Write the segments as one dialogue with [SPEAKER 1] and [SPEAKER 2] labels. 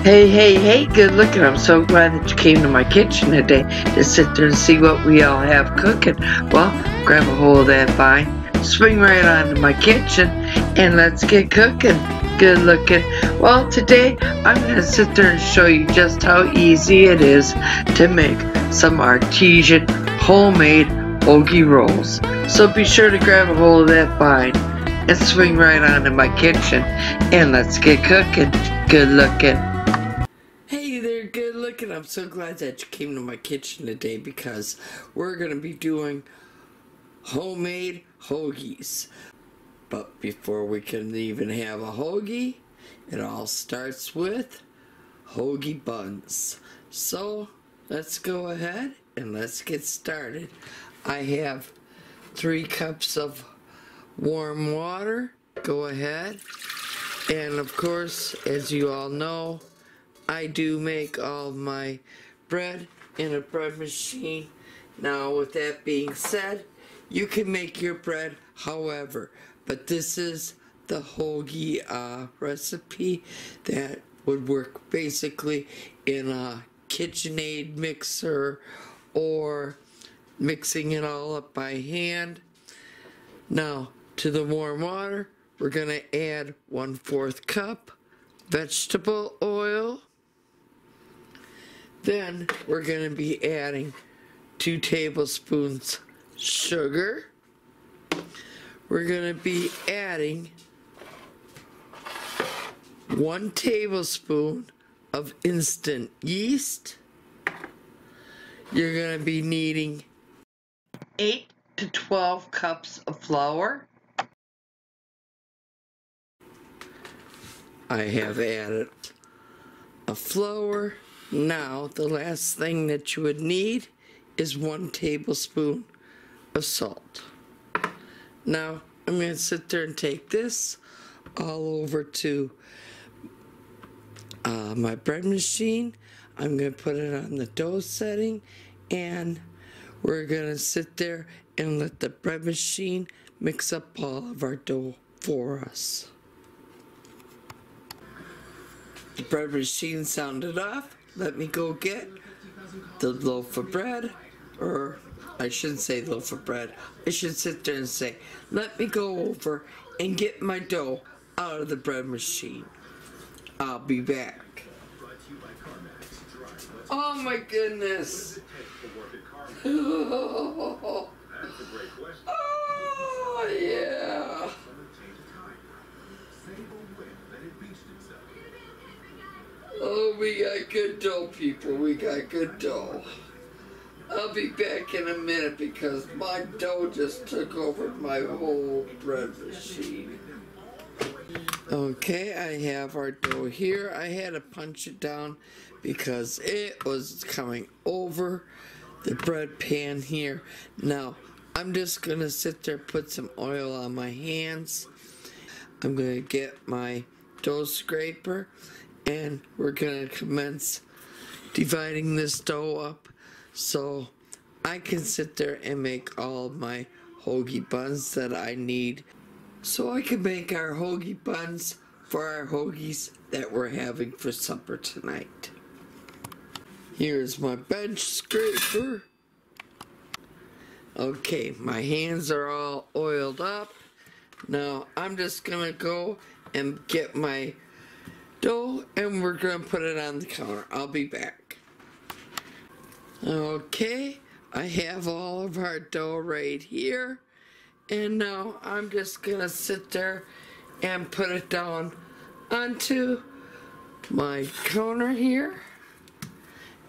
[SPEAKER 1] Hey, hey, hey, good looking. I'm so glad that you came to my kitchen today to sit there and see what we all have cooking. Well, grab a hold of that vine, swing right onto my kitchen, and let's get cooking. Good looking. Well, today I'm going to sit there and show you just how easy it is to make some artisan homemade hoagie rolls. So be sure to grab a hold of that vine and swing right onto my kitchen, and let's get cooking. Good looking. Hey there, good looking. I'm so glad that you came to my kitchen today because we're going to be doing homemade hoagies. But before we can even have a hoagie, it all starts with hoagie buns. So let's go ahead and let's get started. I have 3 cups of warm water. Go ahead. And of course, as you all know, I do make all of my bread in a bread machine. Now, with that being said, you can make your bread however, but this is the hoagie recipe that would work basically in a KitchenAid mixer or mixing it all up by hand. Now, to the warm water, we're going to add 1/4 cup vegetable oil. Then we're going to be adding 2 tablespoons sugar. We're going to be adding 1 tablespoon of instant yeast. You're going to be needing 8 to 12 cups of flour. I have added a flour. Now, the last thing that you would need is 1 tablespoon of salt. Now, I'm going to sit there and take this all over to my bread machine. I'm going to put it on the dough setting, and we're going to sit there and let the bread machine mix up all of our dough for us. The bread machine sounded off. Let me go get the loaf of bread, or I shouldn't say loaf of bread. I should sit there and say, let me go over and get my dough out of the bread machine. I'll be back. Oh my goodness. Oh yeah. Oh, we got good dough, people. We got good dough. I'll be back in a minute because my dough just took over my whole bread machine. Okay, I have our dough here. I had to punch it down because it was coming over the bread pan here. Now, I'm just going to sit there, put some oil on my hands. I'm going to get my dough scraper, and we're going to commence dividing this dough up so I can sit there and make all of my hoagie buns that I need so I can make our hoagie buns for our hoagies that we're having for supper tonight. Here's my bench scraper. Okay, my hands are all oiled up. Now I'm just going to go and get my dough, and we're going to put it on the counter. I'll be back. Okay, I have all of our dough right here, and now I'm just going to sit there and put it down onto my counter here,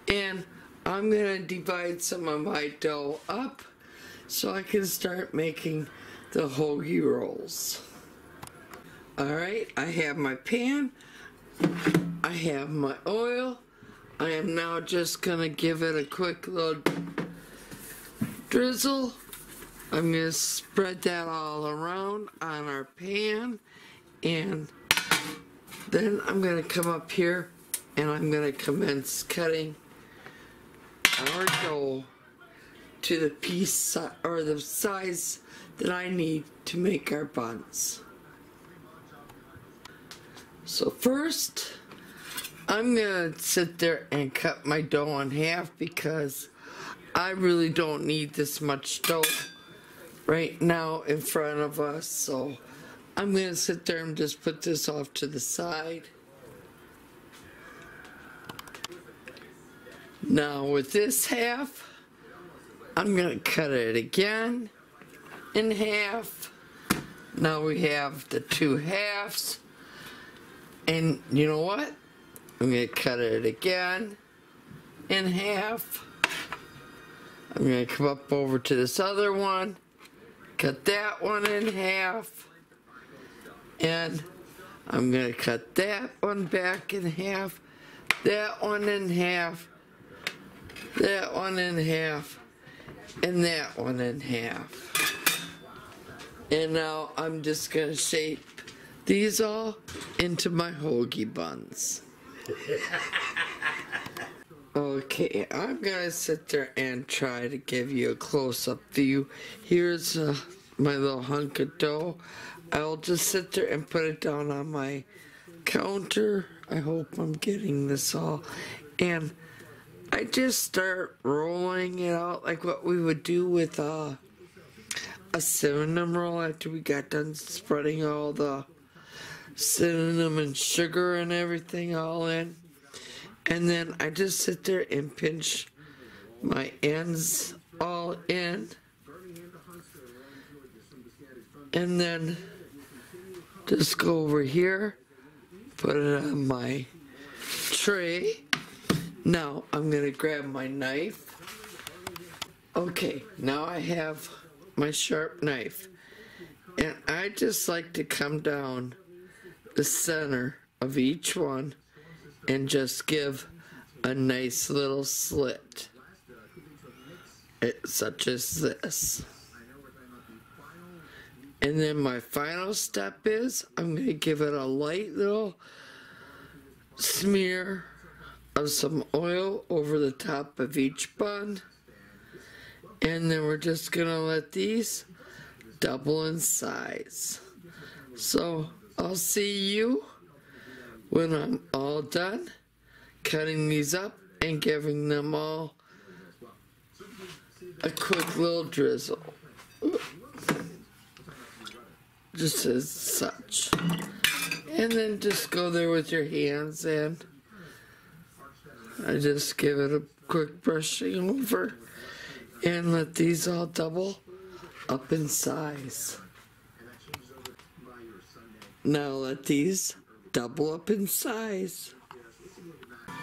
[SPEAKER 1] and I'm going to divide some of my dough up so I can start making the hoagie rolls. Alright, I have my pan. I have my oil. I am now just going to give it a quick little drizzle. I'm going to spread that all around on our pan, and then I'm going to come up here and I'm going to commence cutting our dough to the piece or the size that I need to make our buns. So first, I'm gonna sit there and cut my dough in half because I really don't need this much dough right now in front of us. So I'm gonna sit there and just put this off to the side. Now with this half, I'm gonna cut it again in half. Now we have the two halves. And you know what? I'm going to cut it again in half. I'm going to come up over to this other one, cut that one in half, and I'm going to cut that one back in half, that one in half, that one in half, and that one in half. And now I'm just going to shape these all into my hoagie buns. Okay, I'm gonna sit there and try to give you a close-up view. Here's my little hunk of dough. I'll just sit there and put it down on my counter. I hope I'm getting this all. And I just start rolling it out like what we would do with a cinnamon roll after we got done spreading all the cinnamon sugar and everything all in. And then I just sit there and pinch my ends all in. And then just go over here, put it on my tray. Now I'm going to grab my knife. Okay, now I have my sharp knife. And I just like to come down the center of each one and just give a nice little slit, such as this. And then my final step is I'm going to give it a light little smear of some oil over the top of each bun. And then we're just going to let these double in size. So I'll see you when I'm all done cutting these up and giving them all a quick little drizzle. Just as such. And then just go there with your hands and I just give it a quick brushing over and let these all double up in size. Now let these double up in size.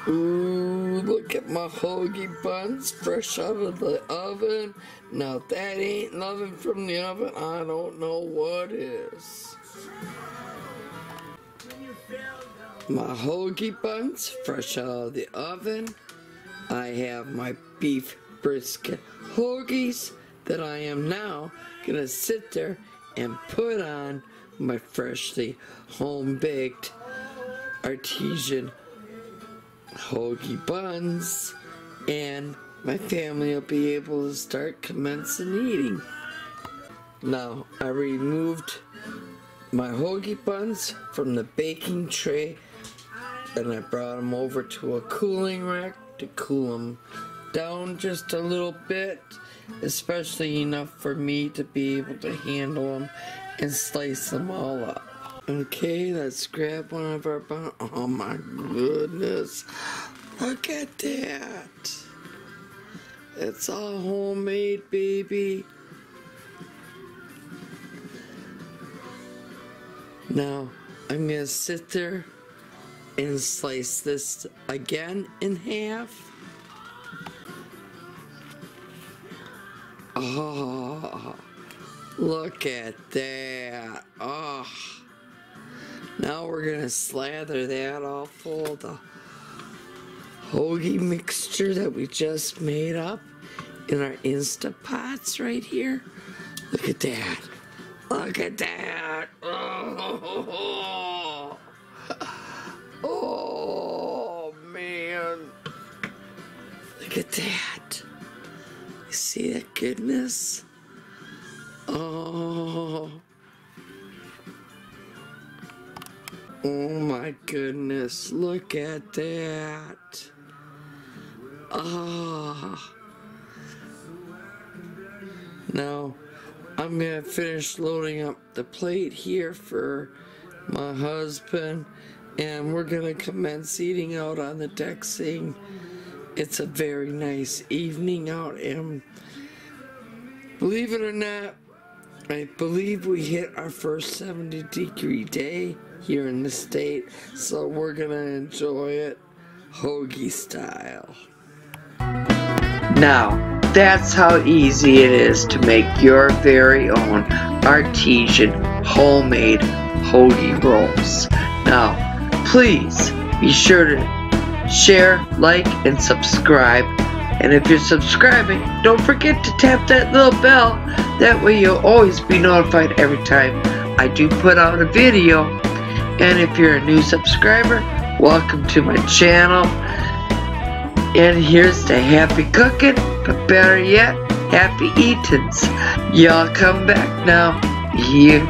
[SPEAKER 1] Ooh, look at my hoagie buns fresh out of the oven. Now if that ain't nothing from the oven, I don't know what is. My hoagie buns fresh out of the oven. I have my beef brisket hoagies that I am now gonna sit there and put on my freshly home-baked artisan hoagie buns, and my family will be able to start commencing eating. Now, I removed my hoagie buns from the baking tray and I brought them over to a cooling rack to cool them down just a little bit, especially enough for me to be able to handle them and slice them all up. Okay, let's grab one of our buns. Oh my goodness, look at that. It's all homemade, baby. Now, I'm gonna sit there and slice this again in half. Oh, look at that. Oh, now we're gonna slather that all full of the hoagie mixture that we just made up in our Instant Pots right here. Look at that. Look at that. Oh, oh man. Look at that. You see that goodness? Oh. Oh my goodness, look at that. Ah. Now, I'm gonna finish loading up the plate here for my husband, and we're gonna commence eating out on the deck, seeing it's a very nice evening out, and believe it or not, I believe we hit our first 70-degree day here in the state, so we're gonna enjoy it hoagie style. Now, that's how easy it is to make your very own artisan homemade hoagie rolls. Now, please be sure to share, like, and subscribe. And if you're subscribing, don't forget to tap that little bell. That way you'll always be notified every time I do put out a video. And if you're a new subscriber, welcome to my channel. And here's to happy cooking, but better yet, happy eatings. Y'all come back now. You